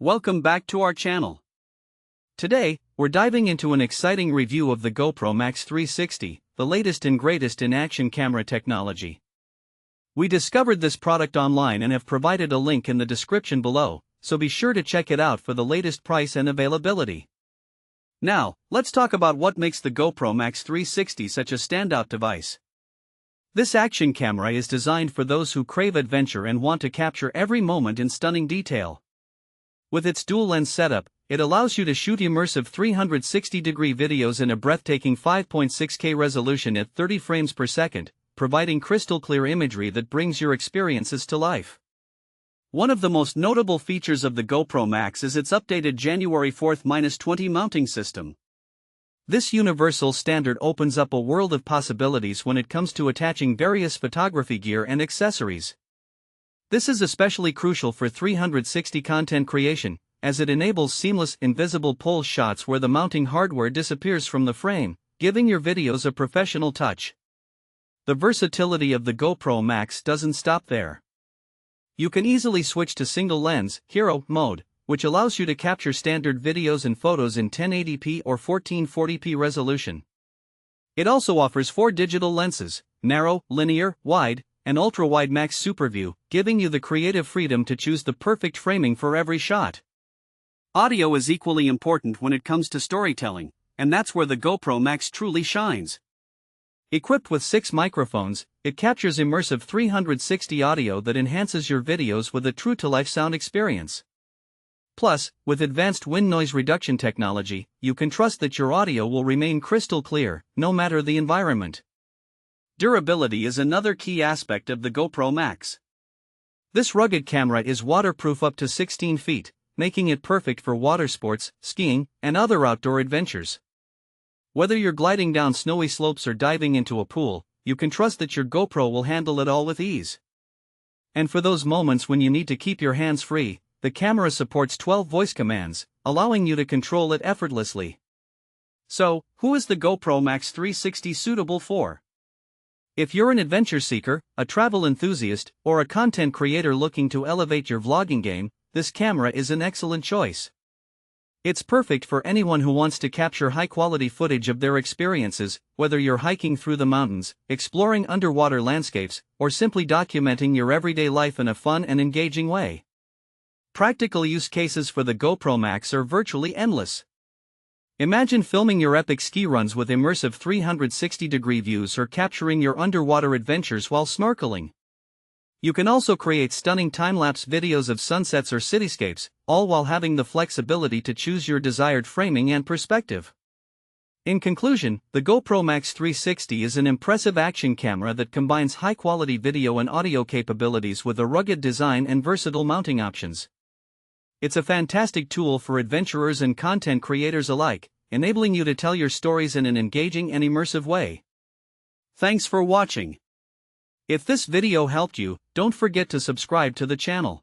Welcome back to our channel. Today, we're diving into an exciting review of the GoPro MAX 360, the latest and greatest in action camera technology. We discovered this product online and have provided a link in the description below, so be sure to check it out for the latest price and availability. Now, let's talk about what makes the GoPro MAX 360 such a standout device. This action camera is designed for those who crave adventure and want to capture every moment in stunning detail. With its dual-lens setup, it allows you to shoot immersive 360-degree videos in a breathtaking 5.6K resolution at 30 frames per second, providing crystal-clear imagery that brings your experiences to life. One of the most notable features of the GoPro MAX is its updated January 4th-20 mounting system. This universal standard opens up a world of possibilities when it comes to attaching various photography gear and accessories. This is especially crucial for 360 content creation, as it enables seamless invisible pole shots where the mounting hardware disappears from the frame, giving your videos a professional touch. The versatility of the GoPro MAX doesn't stop there. You can easily switch to single-lens, hero mode, which allows you to capture standard videos and photos in 1080p or 1440p resolution. It also offers 4 digital lenses: narrow, linear, wide, and ultra-wide max superview, giving you the creative freedom to choose the perfect framing for every shot. Audio is equally important when it comes to storytelling, and that's where the GoPro MAX truly shines. Equipped with 6 microphones, it captures immersive 360 audio that enhances your videos with a true-to-life sound experience. Plus, with advanced wind noise reduction technology, you can trust that your audio will remain crystal clear, no matter the environment. Durability is another key aspect of the GoPro MAX. This rugged camera is waterproof up to 16 feet, making it perfect for water sports, skiing, and other outdoor adventures. Whether you're gliding down snowy slopes or diving into a pool, you can trust that your GoPro will handle it all with ease. And for those moments when you need to keep your hands free, the camera supports 12 voice commands, allowing you to control it effortlessly. So, who is the GoPro MAX 360 suitable for? If you're an adventure seeker, a travel enthusiast, or a content creator looking to elevate your vlogging game, this camera is an excellent choice. It's perfect for anyone who wants to capture high-quality footage of their experiences, whether you're hiking through the mountains, exploring underwater landscapes, or simply documenting your everyday life in a fun and engaging way. Practical use cases for the GoPro MAX are virtually endless. Imagine filming your epic ski runs with immersive 360-degree views or capturing your underwater adventures while snorkeling. You can also create stunning time-lapse videos of sunsets or cityscapes, all while having the flexibility to choose your desired framing and perspective. In conclusion, the GoPro MAX 360 is an impressive action camera that combines high-quality video and audio capabilities with a rugged design and versatile mounting options. It's a fantastic tool for adventurers and content creators alike, enabling you to tell your stories in an engaging and immersive way. Thanks for watching. If this video helped you, don't forget to subscribe to the channel.